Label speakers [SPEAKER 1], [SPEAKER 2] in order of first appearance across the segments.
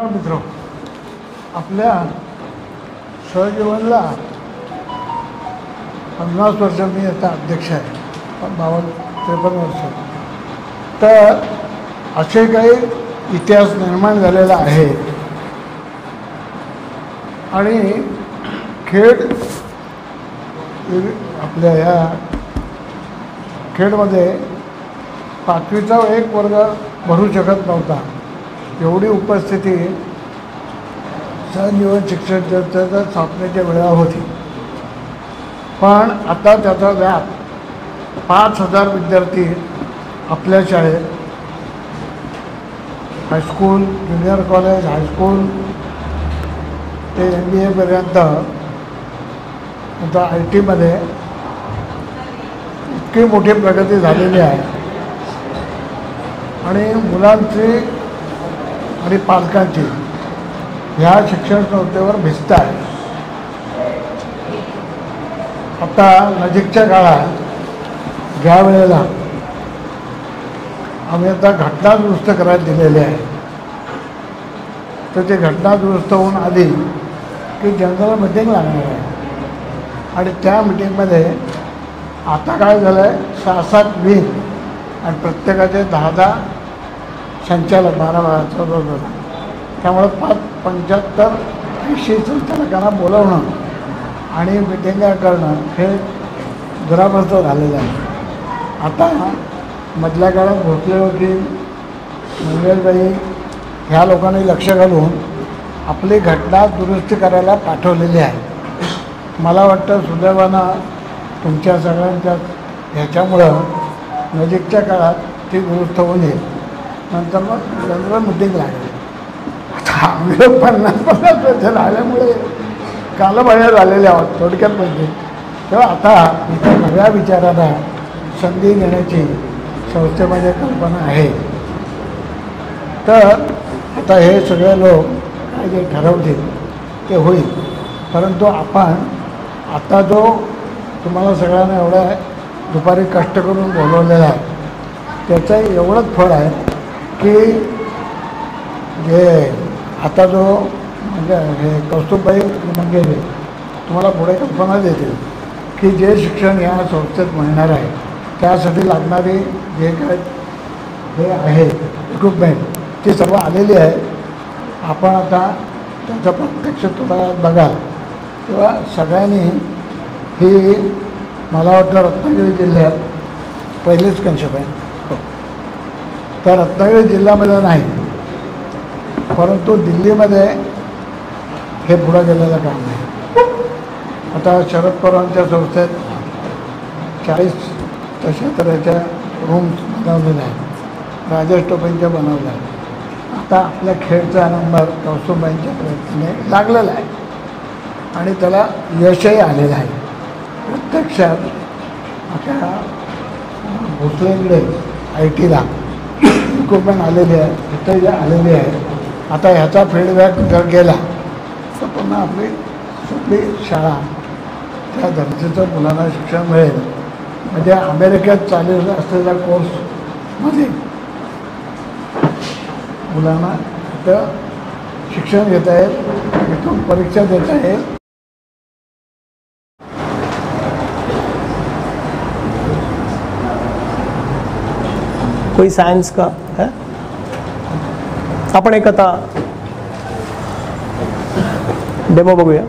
[SPEAKER 1] मित्र, आपल्या सहजीवनला 50 वर्ष मी आता अध्यक्ष आहे, 52-53 वर्ष. तर असे काही इतिहास निर्माण झालेला आहे आणि खेड आपल्या ह्या खेडमध्ये 5वीचा एक वर्ग भरू शकत नव्हता, एवढी उपस्थिती सहजीवन शिक्षण संस्थेच्या स्थापनेच्या वेळा होती. पण आता त्याचा व्याप 5000 विद्यार्थी आपल्या शाळेत, हायस्कूल, ज्युनियर कॉलेज, हायस्कूल ते MBA पर्यंत, आता IT मध्ये इतकी मोठी प्रगती झालेली आहे आणि मुलांची आणि पालकांची ह्या शिक्षण संस्थेवर भिस्त आहे. आता नजीकच्या काळात ज्या वेळेला आम्ही आता घटना दुरुस्त करायला दिलेली आहे, तर ते घटना दुरुस्त होऊन आली की जनरल मीटिंग लागणार आहे आणि त्या मीटिंगमध्ये आता काय झालं आहे, 6-7 विंग आणि प्रत्येकाचे 10-10 संचालक, 12-12 त्यामुळे 75-80 संचालकांना बोलवणं आणि मिटिंगा करणं हे दुराभस्त झालेलं आहे. आता मधल्या काळात भोसले वकील, मंगेशबाई ह्या लोकांनी लक्ष घालून आपली घटना दुरुस्ती करायला पाठवलेली आहे. मला वाटतं सुदैवानं तुमच्या सगळ्यांच्या ह्याच्यामुळं नजीकच्या काळात ती दुरुस्त होऊन येईल. नंतर मग जनरल मीटिंग लागेल. आता आम्ही 50-50 वर्ष राहिल्यामुळे कालबाह्य झालेले आहोत थोडक्यात म्हणजे. तेव्हा आता इथं नव्या विचाराला संधी घेण्याची संस्थेमध्ये कल्पना आहे. तर आता हे सगळे लोक काय जे ठरवतील ते होईल. परंतु आपण आता जो तुम्हाला सगळ्यांना एवढा दुपारी कष्ट करून बोलवलेला आहे, त्याचं एवढंच फळ आहे की जे आता जो म्हणजे हे कौस्तुभबाई मंगेशे तुम्हाला पुढे कल्पना देतील की जे शिक्षण या संस्थेत मिळणार आहे त्यासाठी लागणारी जे काय हे आहे इक्विपमेंट ती सर्व आलेली आहे. आपण आता त्याचा प्रत्यक्ष तुम्हाला बघाल तेव्हा सगळ्यांनी ही मला वाटतं रत्नागिरी जिल्ह्यात पहिलीच कन्सेप्ट आहे. तर रत्नागिरी जिल्ह्यामध्ये नाही, परंतु दिल्लीमध्ये हे पुढं गेलेलं काम आहे. आता शरद पवारांच्या संस्थेत 40 तशा तऱ्हेच्या रूम्स बनवलेल्या आहेत, राजेश टोपेंच्या बनवल्या आहेत. आता आपल्या खेळचा नंबर कौस्तुभबाईंच्या प्रयत्नाने लागलेला आहे आणि त्याला यशही आलेलं आहे. प्रत्यक्षात आता भोसलेकडे IT इक्विपमेंट आलेली आहे, इथं जे आलेली आहे. आता ह्याचा फीडबॅक जर गेला तर पुन्हा आपली सगळी शाळा त्या दर्जाचं मुलांना शिक्षण मिळेल. म्हणजे अमेरिकेत चालू असलेल्या कोर्समध्ये मुलांना इथं शिक्षण घेता येईल, इथून परीक्षा देता येईल.
[SPEAKER 2] कोई सायन्स का है? आपण एक आता डेमो बघूया.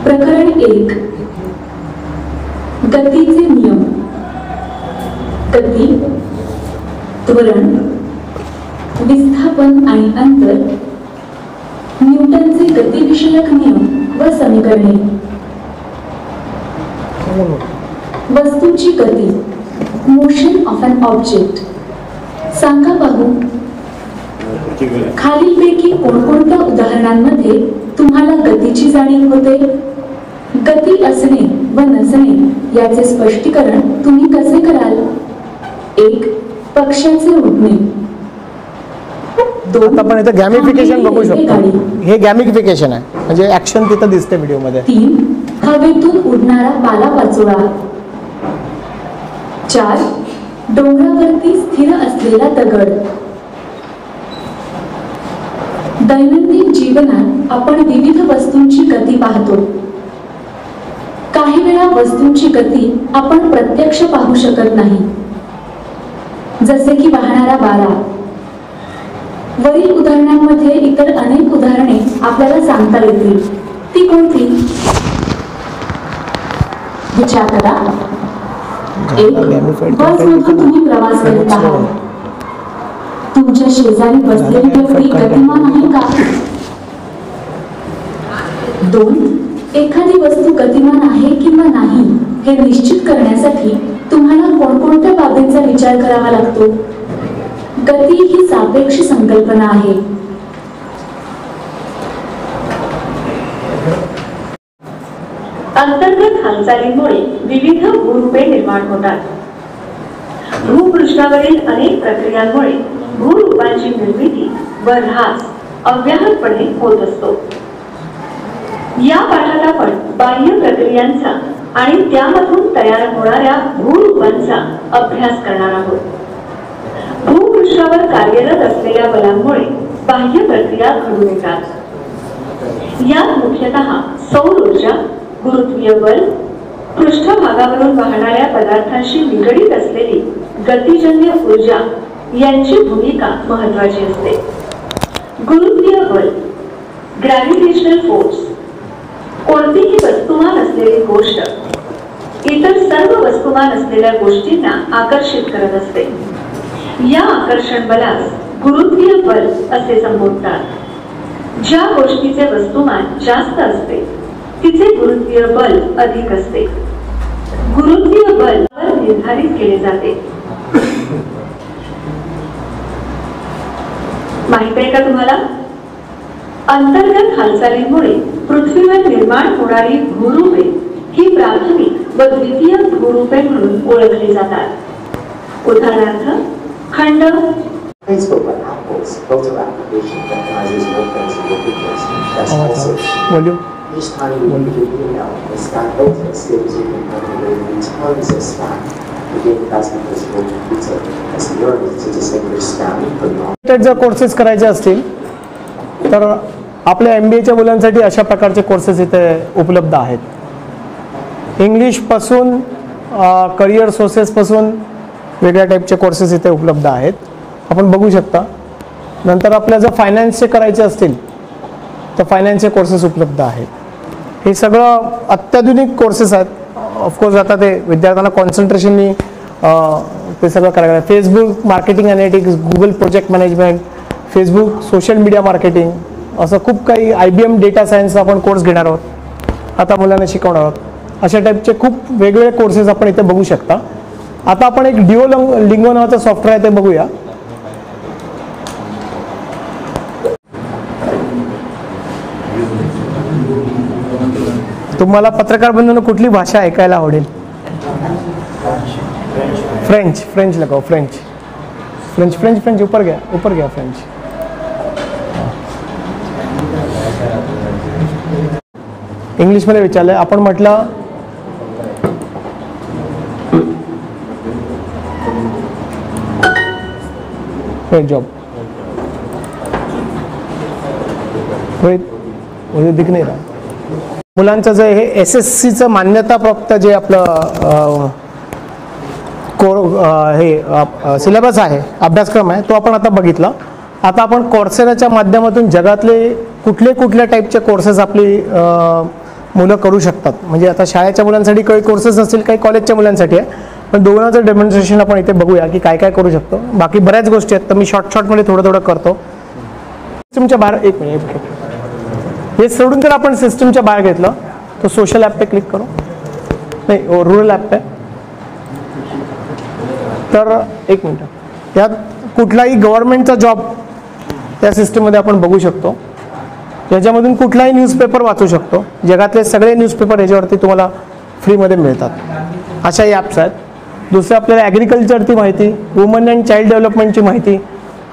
[SPEAKER 3] प्रकरण 1 गतीचे नियम. गती, त्वरण, विस्थापन आणि अंतर, न्यूटनचे गतिविषयक नियम व समीकरणे. वस्तूची गती, मोशन ऑफ एन ऑब्जेक्ट. सांगा पाहू, खालीलपैकी कोणकोणत्या उदाहरणांमध्ये तुम्हाला गतीची जाणीव होते? गती असणे व नसणे याचे स्पष्टीकरण तुम्ही कसे कराल? 1. पक्ष्याचे उडणे. 2
[SPEAKER 2] आता आपण इथं गॅमिफिकेशन बघू शकतो.
[SPEAKER 3] गाडी.
[SPEAKER 2] हे गॅमिफिकेशन आहे, म्हणजे ऍक्शन तिथं दिसते व्हिडिओमध्ये.
[SPEAKER 3] 3 हवेतून उडणारा पालापाचोळा. 4 डोंगरावरती स्थिर असलेला दगड. दैनंदिन जीवनात आपण विविध वस्तूंची गती पाहतो. काही वेळा वस्तूंची गती आपण प्रत्यक्ष पाहू शकत नाही, जसे की वाहणारा वारा. वरील उदाहरणांमध्ये इतर अनेक उदाहरणे आपल्याला सांगता येतील. ती कोणती? विचार करा. 1 बसमधून तुम्ही प्रवास करत आहात. तुमच्या शेजारी बसलेली व्यक्ती गतिमान आहे का? 2 एखादी वस्तू गतिमान आहे किंवा नाही हे निश्चित करण्यासाठी तुम्हाला कोणकोणत्या बाबींचा विचार करावा लागतो? गती ही सापेक्ष संकल्पना आहे.
[SPEAKER 4] अंतर्गत हालचालींमुळे विविध भूरूपे निर्माण होतात. भूपृष्ठावरील अनेक प्रक्रियांमुळे भूरूपांची निर्मिती व ऱ्हास अव्याहतपणे होत असतो. या पाठात आपण बाह्य प्रक्रियांचा आणि त्यामधून तयार होणाऱ्या भूरूपांचा अभ्यास करणार आहोत. भूपृष्ठावर कार्यरत असलेल्या बलांमुळे बाह्य प्रक्रिया घडून येतात. यात मुख्यतः सौर ऊर्जा, गुरुत्वीय बल, पृष्ठभागावरून वाहणाऱ्या पदार्थांशी निगडीत असलेली गतिजन्य ऊर्जा यांची भूमिका महत्त्वाची असते. गुरुत्वीय बल, ग्रॅव्हिटेशनल फोर्स, कोणतीही वस्तुमान असलेली गोष्ट इतर सर्व वस्तुमान असलेल्या गोष्टींना आकर्षित करत असते. या आकर्षण बलास गुरुत्वीय बल असे संबोधतात. ज्या गोष्टीचे वस्तुमान जास्त असते तिचे गुरुत्वीय बल अधिक असते. गुरुत्वीय बल निर्धारित केले जाते. माहित आहे का तुम्हाला? अंतर्गत हालचालींमुळे पृथ्वीवर निर्माण होणारी भूरूपे ही प्राथमिक व द्वितीय भूरूपे म्हणून ओळखली जातात. उदाहरणार्थ खंड.
[SPEAKER 5] Facebook and Apple's filter application recognizes movements in your pictures. That's also
[SPEAKER 2] Volume.
[SPEAKER 5] each time you read an email, the scan filter saves you from having tons of spam. Again, that's because your computer has learned to distinguish spam from non.
[SPEAKER 2] जर courses करायचे असतील तर आपल्या MBAच्या मुलांसाठी अशा प्रकारचे courses इथे उपलब्ध आहेत. इंग्लिशपासून करिअर सोर्सेसपासून वेगळ्या टाईपचे कोर्सेस इथे उपलब्ध आहेत, आपण बघू शकता. नंतर आपल्याला जर फायनान्सचे करायचे असतील तर फायनान्सचे कोर्सेस उपलब्ध आहेत. हे सगळं अत्याधुनिक कोर्सेस आहेत. ऑफकोर्स आता ते विद्यार्थ्यांना कॉन्सन्ट्रेशननी ते सगळं करायला. Facebook marketing analytics, Google project management, Facebook social media marketing, असं खूप काही IBM डेटा सायन्सचा आपण कोर्स घेणार आहोत, आता मुलांना शिकवणार आहोत. अशा टाईपचे खूप वेगवेगळे कोर्सेस आपण इथे बघू शकता. आता आपण एक डिओलिंगो नावाचं सॉफ्टवेअर आहे ते बघूया. तुम्हाला पत्रकार बंधूंना कुठली भाषा ऐकायला आवडेल? फ्रेंच लगाओ. फ्रेंच ऊपर गया फ्रेंच. इंग्लिशमध्ये विचारलंय. आपण म्हटलं जॉब मुझे दिख नहीं रहा. मुलांचं जे हे SSCचं मान्यताप्राप्त जे आपलं हे सिलेबस आहे, अभ्यासक्रम आहे, तो आपण आता बघितला. आता आपण कोर्सेराच्या माध्यमातून जगातले कुठल्या टाईपचे कोर्सेस आपली मुलं करू शकतात. म्हणजे आता शाळेच्या मुलांसाठी काही कोर्सेस असतील, काही कॉलेजच्या मुलांसाठी आहे, पण दोघांचं डेमॉन्स्ट्रेशन आपण इथे बघूया की काय काय करू शकतो. बाकी बऱ्याच गोष्टी आहेत तर मी शॉर्टमध्ये थोडं करतो. सिस्टमच्या बाहेर एक मिनिट हे सोडून जर आपण सिस्टमच्या बाहेर घेतलं तर सोशल ॲप पे क्लिक करू. नाही, रुरल ॲप पे. तर एक मिनिट, यात कुठलाही गव्हर्नमेंटचा जॉब त्या सिस्टममध्ये आपण बघू शकतो. याच्यामधून कुठलाही न्यूजपेपर वाचू शकतो. जगातले सगळे न्यूजपेपर याच्यावरती तुम्हाला फ्रीमध्ये मिळतात. अशाही ॲप्स आहेत. दुसरं आपल्याला ॲग्रिकल्चरची माहिती, वुमन अँड चाइल्ड डेव्हलपमेंटची माहिती,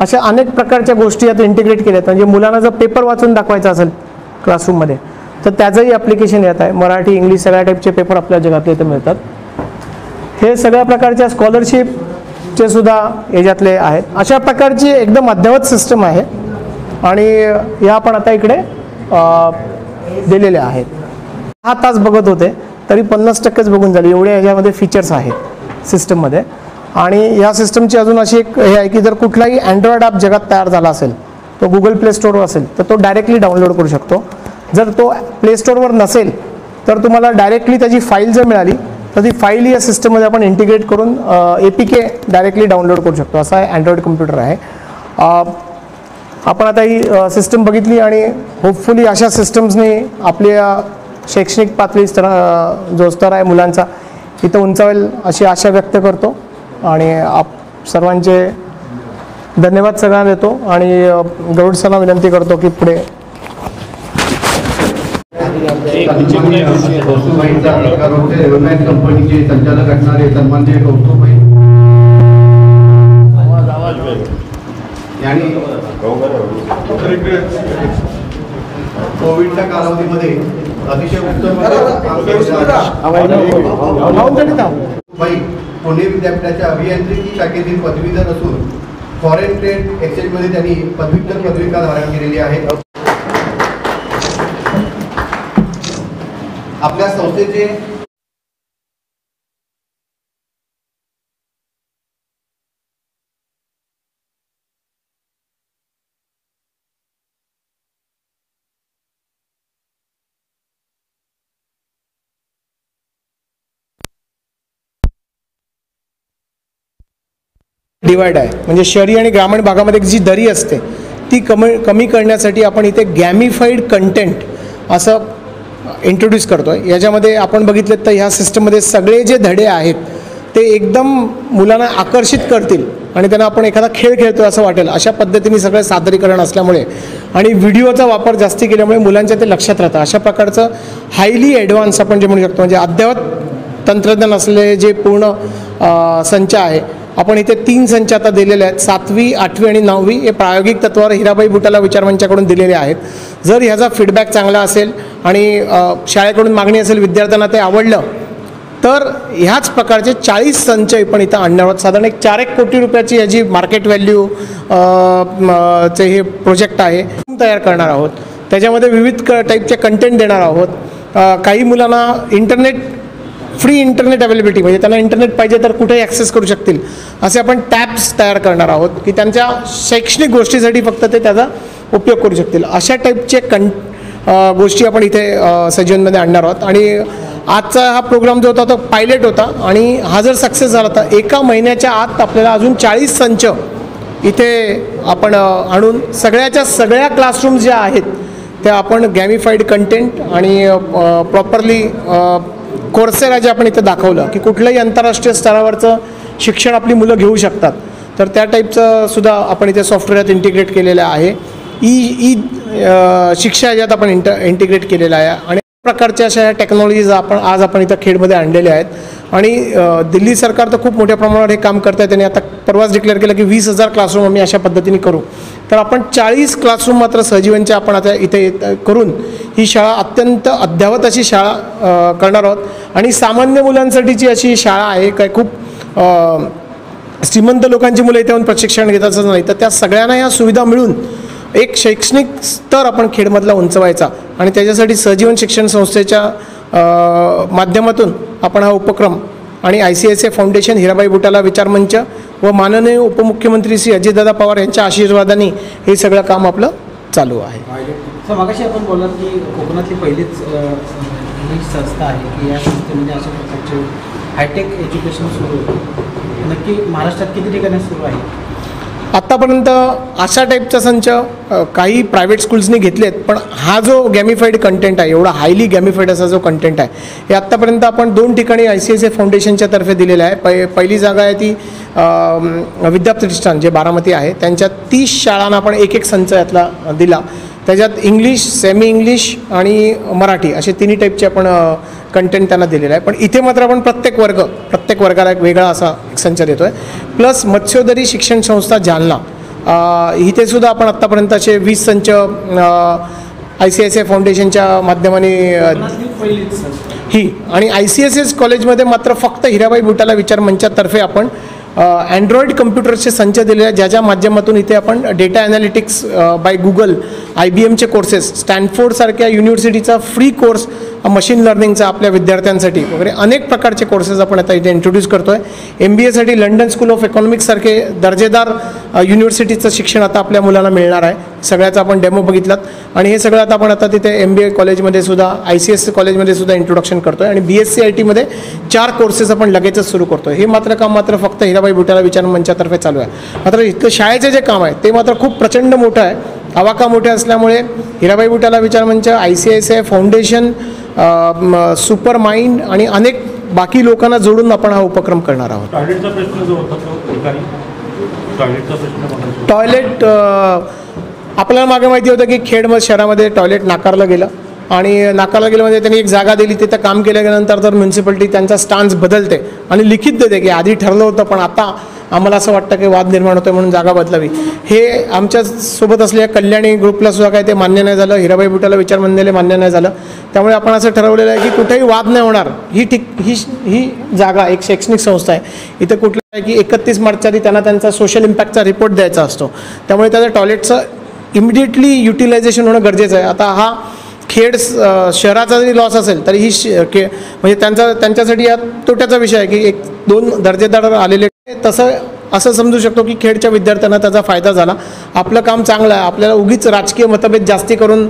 [SPEAKER 2] अशा अनेक प्रकारच्या गोष्टी यात इंटिग्रेट केल्या आहेत. म्हणजे मुलांना जर पेपर वाचून दाखवायचा असेल क्लासरूममध्ये तर त्याचंही ॲप्लिकेशन येत आहे. मराठी, इंग्लिश सगळ्या टाईपचे पेपर आपल्या जगातले इथे मिळतात. हे सगळ्या प्रकारच्या स्कॉलरशिपचे सुद्धा याच्यातले आहेत. अशा प्रकारची एकदम अद्ययावत सिस्टम आहे आणि या आपण आता इकडे दिलेल्या आहेत. 6 तास बघत होते तरी 50%च बघून झाले, एवढे याच्यामध्ये फीचर्स आहेत सिस्टममध्ये. आणि या सिस्टमची अजून अशी एक हे आहे की जर कुठलाही अँड्रॉइड ॲप जगात तयार झाला असेल तो गुगल प्ले स्टोअरवर असेल तर तो डायरेक्टली डाउनलोड करू शकतो. जर तो प्ले स्टोअरवर नसेल तर तुम्हाला डायरेक्टली त्याची फाईल जर मिळाली तर ती फाईल या सिस्टममध्ये आपण इंटिग्रेट करून APK डायरेक्टली डाउनलोड करू शकतो. असा अँड्रॉइड कम्प्युटर आहे. आपण आता ही सिस्टम बघितली आणि होपफुली अशा सिस्टम्सने आपल्या शैक्षणिक पातळी जो स्तर आहे मुलांचा इथं उंचावेल अशी आशा व्यक्त करतो आणि सर्वांचे धन्यवाद सगळ्यांना देतो आणि गरुड सरांना विनंती करतो की पुढे
[SPEAKER 6] कंपनीचे संचालक असणारे सन्माननीय कौस्तुभभाई यांनी कोविडच्या कालावधीमध्ये अतिशय उत्तम पुणे विद्यापीठाच्या अभियांत्रिकी शाखेतील पदवीधर असून फॉरेन ट्रेड एक्सचेंजमध्ये त्यांनी पदव्युत्तर पदविका धारण केलेली आहे. आपल्या संस्थेचे
[SPEAKER 2] डिवाइड आहे. म्हणजे शहरी आणि ग्रामीण भागामध्ये जी दरी असते ती कमी करण्यासाठी आपण इथे गॅमिफाईड कंटेंट असं इंट्रोड्यूस करतो आहे. याच्यामध्ये आपण बघितलं तर ह्या सिस्टममध्ये सगळे जे धडे आहेत ते एकदम मुलांना आकर्षित करतील आणि त्यांना आपण एखादा खेळ खेळतो असं वाटेल अशा पद्धतीने सगळं सादरीकरण असल्यामुळे आणि व्हिडिओचा वापर जास्ती केल्यामुळे मुलांच्या ते लक्षात राहतं. अशा प्रकारचं हायली ॲडव्हान्स आपण जे म्हणू शकतो म्हणजे अद्ययावत तंत्रज्ञान असलेले जे पूर्ण संच आहे आपण इथे 3 संच आता दिलेले आहेत. 7वी, 8वी आणि 9वी हे प्रायोगिक तत्वावर हिराबाई बुटाला विचारमंचाकडून दिलेले आहेत. जर ह्याचा फीडबॅक चांगला असेल आणि शाळेकडून मागणी असेल विद्यार्थ्यांना ते आवडलं तर ह्याच प्रकारचे 40 संच पण इथं आणणार आहोत. साधारण 4-1 कोटी रुपयाची ह्याची मार्केट व्हॅल्यू चे हे प्रोजेक्ट आहे तयार करणार आहोत. त्याच्यामध्ये विविध टाईपचे कंटेंट देणार आहोत. काही मुलांना फ्री इंटरनेट अवेलेबिलिटी म्हणजे त्यांना इंटरनेट पाहिजे तर कुठेही ॲक्सेस करू शकतील असे आपण टॅब्स तयार करणार आहोत की त्यांच्या शैक्षणिक गोष्टीसाठी फक्त ते त्याचा उपयोग करू शकतील. अशा टाईपचे गोष्टी आपण इथे सजीवनमध्ये आणणार आहोत. आणि आजचा हा प्रोग्राम जो होता तो पायलट होता आणि हा जर सक्सेस झाला तर 1 महिन्याच्या आत आपल्याला अजून 40 संच इथे आपण आणून सगळ्या क्लासरूम ज्या आहेत त्या आपण गॅमिफाईड कंटेंट आणि प्रॉपरली कोर्सेरा जे आपण इथं दाखवलं की कुठलंही आंतरराष्ट्रीय स्तरावरचं शिक्षण आपली मुलं घेऊ शकतात तर त्या टाईपचं सुद्धा आपण इथे सॉफ्टवेअरात इंटिग्रेट केलेलं आहे. ई शिक्षा यात आपण इंटिग्रेट केलेलं आहे आणि प्रकारच्या अशा टेक्नॉलॉजीज आज आपण इथं खेडमध्ये आणलेल्या आहेत. आणि दिल्ली सरकार तर खूप मोठ्या प्रमाणावर हे काम करत आहे. त्यांनी आता परवाच डिक्लेअर केलं की 20,000 क्लासरूम आम्ही अशा पद्धतीने करू. तर आपण 40 क्लासरूम मात्र सहजीवनच्या आपण आता इथे करून ही शाळा अत्यंत अद्ययावत अशी शाळा करणार आहोत. आणि सामान्य मुलांसाठीची अशी शाळा आहे काय खूप श्रीमंत लोकांची मुलं इथे येऊन प्रशिक्षण घेतात असं नाही तर त्या सगळ्यांना ह्या सुविधा मिळून एक शैक्षणिक स्तर आपण खेडमधला उंचवायचा आणि त्याच्यासाठी सहजीवन शिक्षण संस्थेच्या माध्यमातून आपण हा उपक्रम आणि ICICI फाउंडेशन, हिराबाई बुटाला विचारमंच व माननीय उपमुख्यमंत्री श्री अजितदादा पवार यांच्या आशीर्वादाने हे सगळं काम आपलं चालू आहे.
[SPEAKER 7] सर मागाशी आपण बोललात की कोकणातली पहिलीच ही संस्था आहे की या संस्थेमध्ये अशा प्रकारचे हायटेक एज्युकेशन सुरू होतं. नक्की महाराष्ट्रात किती ठिकाणी सुरू आहे?
[SPEAKER 2] आत्तापर्यंत अशा टाईपचा संच काही प्रायव्हेट स्कूल्सनी घेतलेत पण हा जो गॅमिफाईड कंटेंट आहे एवढा हायली गॅमिफाईड असा जो कंटेंट आहे हे आत्तापर्यंत आपण 2 ठिकाणी ICICI फाउंडेशनच्या तर्फे दिलेलं आहे. पहिली जागा आहे ती विद्याप्रतिष्ठान जे बारामती आहे त्यांच्या 30 शाळांना आपण एक संच यातला दिला. त्याच्यात इंग्लिश, सेमी इंग्लिश आणि मराठी असे 3 टाईपचे आपण कंटेंट त्यांना दिलेलं आहे. पण इथे मात्र आपण प्रत्येक वर्गाला एक वेगळा असा एक संच देतो आहे. प्लस मत्स्योदरी शिक्षण संस्था जालना इथे सुद्धा आपण आत्तापर्यंत असे 20 संच ICICI फाउंडेशनच्या माध्यमाने
[SPEAKER 7] कोकणातली पहिलीच संस्था.
[SPEAKER 2] ही आणि ICSS कॉलेजमध्ये मात्र फक्त हिराबाई बुटाला विचार मंचातर्फे आपण अँड्रॉइड कम्प्युटर्सचे संच दिलेले आहेत, ज्याच्या माध्यमातून इथे आपण डेटा ॲनालिटिक्स बाय गुगल, IBMचे कोर्सेस, स्टॅनफोर्डसारख्या युनिव्हर्सिटीचा फ्री कोर्स मशीन लर्निंगचा आपल्या विद्यार्थ्यांसाठी वगैरे अनेक प्रकारचे कोर्सेस आपण आता इथे इंट्रोड्यूस करतो आहे. MBAसाठी लंडन स्कूल ऑफ इकॉनॉमिक्ससारखे दर्जेदार युनिव्हर्सिटीचं शिक्षण आता आपल्या मुलांना मिळणार आहे. सगळ्याचा आपण डेमो बघितलात आणि हे सगळं आपण आता तिथे MBA कॉलेजमध्ये सुद्धा ICS कॉलेजमध्ये सुद्धा इंट्रोडक्शन करतो आहे आणि BSc IT चार कोर्सेस आपण लगेचच सुरू करतो आहे. हे मात्र काम फक्त हिराबाई बुटाला विचार मंचातर्फे चालू आहे. मात्र इथलं शाळेचे जे काम आहे ते मात्र खूप प्रचंड मोठं आहे. आवाका मोठे असल्यामुळे हिराबाई बुटाला विचार मंच, ICICI फाउंडेशन, सुपर माइंड आणि अनेक बाकी लोकांना जोडून आपण हा उपक्रम करणार आहोत.
[SPEAKER 8] टॉयलेटचा प्रश्न जो होता तो एकाने टॉयलेटचा प्रश्न
[SPEAKER 2] टॉयलेट आपल्याला मागे माहिती होतं की खेड शहरामध्ये टॉयलेट नाकारलं गेलं आणि नाकारलं गेलं म्हणजे त्यांनी एक जागा दिली, तिथं काम केल्यानंतर तर म्युन्सिपाल्टी त्यांचा स्टान्स बदलते आणि लिखित देते की आधी ठरलं होतं पण आता आम्हाला असं वाटतं की वाद निर्माण होतो म्हणून जागा बदलावी. हे आमच्यासोबत असलेल्या कल्याणी ग्रुपला सुद्धा काय ते मान्य नाही झालं, हिराबाई बुटाला विचार मंचाला मान्य नाही झालं. त्यामुळे आपण असं ठरवलेलं आहे की कुठेही वाद नाही होणार. ही जागा एक शैक्षणिक संस्था आहे, इथं कुठलं आहे की 31 मार्चच्या आधी त्यांना त्यांचा सोशल इम्पॅक्टचा रिपोर्ट द्यायचा असतो. त्यामुळे त्याचं टॉयलेटचं इमिडिएटली युटिलायझेशन होणं गरजेचं आहे. आता हा खेड शहराचा जरी लॉस असेल तरी म्हणजे त्यांच्यासाठी या तोट्याचा विषय आहे की 1-2 दर्जेदार आलेले, तसं असं समजू शकतो की खेडच्या विद्यार्थ्यांना त्याचा फायदा झाला. आपलं काम चांगलं आहे. आपल्याला उगीच राजकीय मतभेद जास्ती करून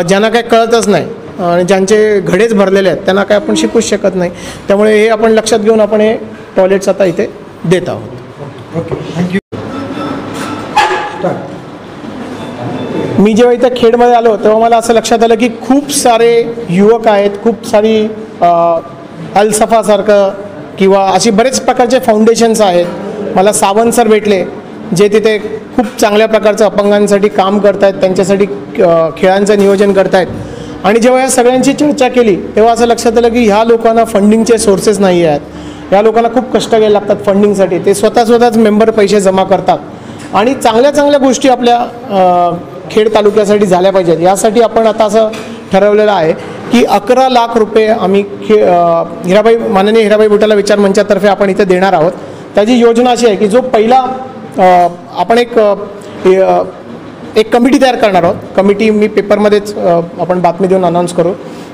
[SPEAKER 2] ज्यांना काही कळतच नाही आणि ज्यांचे घडेच भरलेले आहेत त्यांना काय आपण शिकूच शकत नाही. त्यामुळे हे आपण लक्षात घेऊन आपण हे टॉयलेट्स आता इथे देत आहोत.
[SPEAKER 1] Okay, thank you.
[SPEAKER 2] मी जेव्हा इथं खेडमध्ये आलो तेव्हा मला असं लक्षात आलं की खूप सारे युवक आहेत, खूप सारी अलसफासारखं किंवा अशी बरेच प्रकारचे फाउंडेशन्स आहेत. मला सावंत सर भेटले जे तिथे खूप चांगल्या प्रकारचं अपंगांसाठी काम करत आहेत, त्यांच्यासाठी खेळांचं नियोजन करत आहेत. आणि जेव्हा या सगळ्यांची चर्चा केली तेव्हा असं लक्षात आलं की ह्या लोकांना फंडिंगचे सोर्सेस नाही आहेत. या लोकांना खूप कष्ट घ्यायला लागतात फंडिंगसाठी. ते स्वतःच मेंबर पैसे जमा करतात आणि चांगल्या गोष्टी आपल्या खेड तालुक्यासाठी झाल्या पाहिजेत. यासाठी आपण आता असं ठरवलेलं आहे की 11 लाख रुपये आम्ही माननीय हिराबाई बुटाला विचार मंचातर्फे आपण इथे देणार आहोत. त्याची योजना अशी आहे की जो पहिला आपण एक कमिटी तयार करणार आहोत. कमिटी मी पेपरमध्येच आपण बातमी देऊन अनाऊन्स करू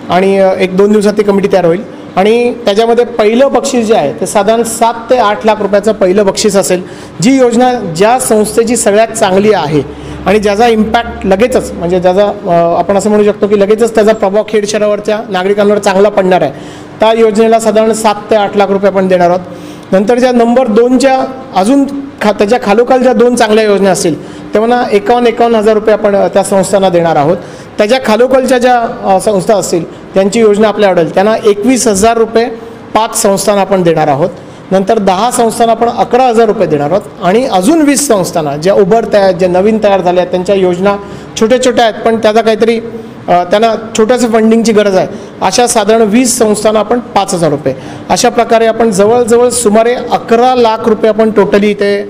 [SPEAKER 2] आणि 1-2 दिवसात ती कमिटी तयार होईल आणि त्याच्यामध्ये पहिलं बक्षीस जे आहे ते साधारण 7 ते 8 लाख रुपयाचं पहिलं बक्षीस असेल. जी योजना ज्या संस्थेची सगळ्यात चांगली आहे आणि ज्याचा इम्पॅक्ट लगेचच म्हणजे ज्याचा आपण असं म्हणू शकतो की लगेचच त्याचा प्रभाव खेड शहरावरच्या नागरिकांवर चांगला पडणार आहे, त्या योजनेला साधारण 7 ते 8 लाख रुपये आपण देणार आहोत. नंतर नंबर 2च्या अजून त्याच्या खालोखाल ज्या 2 चांगल्या योजना असतील तेव्हा 51,000 रुपये आपण त्या संस्थांना देणार आहोत. त्याच्या खालोखालच्या ज्या संस्था असतील त्यांची योजना आपल्या आवडेल त्यांना 21,000 रुपये 5 संस्थांना आपण देणार आहोत. नंतर 10 संस्थांना आपण 11,000 रुपये देणार आहोत आणि अजून 20 संस्थांना ज्या ज्या नवीन तयार झाल्या आहेत त्यांच्या योजना छोट्या आहेत पण त्याचा काहीतरी त्यांना छोटंसं फंडिंगची गरज आहे, अशा साधारण 20 संस्थांना आपण 5,000 रुपये. अशा प्रकारे आपण जवळजवळ सुमारे 11 लाख रुपये आपण टोटली इथे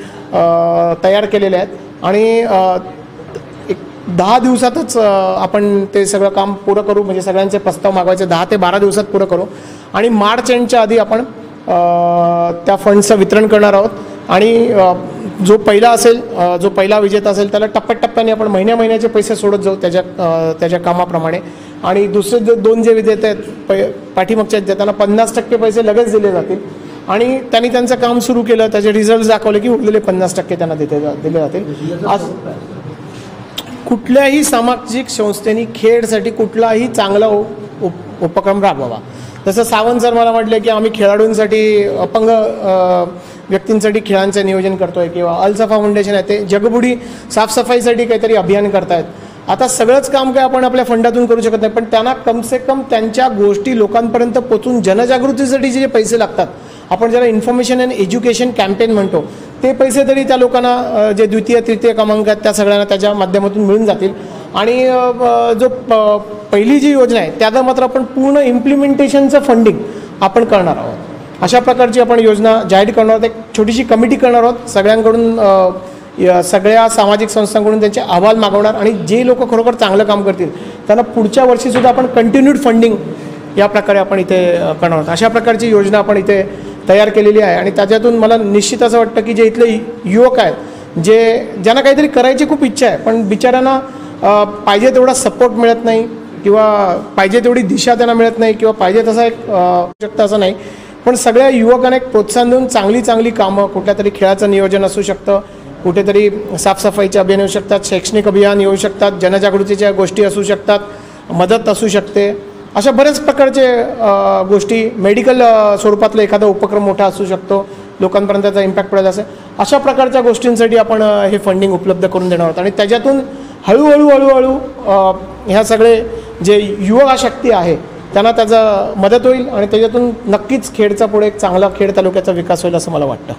[SPEAKER 2] तयार केलेले आहेत आणि 10 दिवसातच आपण ते सगळं काम पुरं करू. म्हणजे सगळ्यांचे प्रस्ताव मागवायचे 10 ते 12 दिवसात पुरं करू आणि मार्च एंडच्या आधी आपण त्या फंड्सचं वितरण करणार आहोत. आणि जो पहिला असेल, जो पहिला विजेता असेल त्याला टप्प्याटप्प्याने आपण महिन्याचे पैसे सोडत जाऊ त्याच्या कामाप्रमाणे. आणि दुसरे जे 2 जे विजेते आहेत पाठीमागच्या त्यांना 50% पैसे लगेच दिले जातील आणि त्यांनी त्यांचं काम सुरू केलं, त्याचे रिझल्ट दाखवले की उरलेले 50% त्यांना दिले जातील. आज कुठल्याही सामाजिक संस्थेने खेडसाठी कुठलाही चांगला उपक्रम राबवावा. जसं सावंत सर मला म्हटले की आम्ही खेळाडूंसाठी अपंग व्यक्तींसाठी खेळांचं नियोजन करतोय किंवा अलसफा फाउंडेशन आहे ते जगबुडी साफसफाईसाठी काहीतरी अभियान करतायत. आता सगळंच काम काय आपण आपल्या फंडातून करू शकत नाही पण त्यांना कमसे कम त्यांच्या गोष्टी लोकांपर्यंत पोचून जनजागृतीसाठी जे पैसे लागतात, आपण ज्याला इन्फॉर्मेशन अँड एज्युकेशन कॅम्पेन म्हणतो, ते पैसे तरी त्या लोकांना जे द्वितीय तृतीय क्रमांक आहेत त्या सगळ्यांना त्याच्या माध्यमातून मिळून जातील. आणि जो पहिली जी योजना आहे त्याचं मात्र आपण पूर्ण इम्प्लिमेंटेशनचं फंडिंग आपण करणार आहोत. अशा प्रकारची आपण योजना जाहीर करणार आहोत. एक छोटीशी कमिटी करणार आहोत, सगळ्यांकडून सगळ्या सामाजिक संस्थांकडून त्यांचे अहवाल मागवणार आणि जे लोक खरोखर चांगलं काम करतील त्यांना पुढच्या वर्षीसुद्धा आपण कंटिन्यूड फंडिंग या प्रकारे आपण इथे करणार आहोत. अशा प्रकारची योजना आपण इथे तयार केलेली आहे आणि त्याच्यातून मला निश्चित असं वाटतं की जे इथले युवक आहेत ज्यांना काहीतरी करायची खूप इच्छा आहे पण बिचाऱ्यांना पाहिजे तेवढा सपोर्ट मिळत नाही किंवा पाहिजे तेवढी दिशा त्यांना मिळत नाही किंवा पाहिजे तसा एक शकतं असं नाही, पण सगळ्या युवकांना एक प्रोत्साहन देऊन चांगली कामं, कुठल्या तरी खेळाचं नियोजन असू शकतं, कुठेतरी साफसफाईचे अभियान येऊ शकतात, शैक्षणिक अभियान येऊ शकतात, जनजागृतीच्या गोष्टी असू शकतात, मदत असू शकते, अशा बऱ्याच प्रकारचे गोष्टी, मेडिकल स्वरूपातला एखादा उपक्रम मोठा असू शकतो, लोकांपर्यंत त्याचा इम्पॅक्ट पडेल असेल, अशा प्रकारच्या गोष्टींसाठी आपण हे फंडिंग उपलब्ध करून देणार आहोत. आणि त्याच्यातून हळूहळू ह्या सगळे जे युवा शक्ती आहे त्यांना त्याचा मदत होईल आणि त्याच्यातून नक्कीच खेडचा पुढे एक चांगला खेड तालुक्याचा विकास होईल असं मला वाटतं.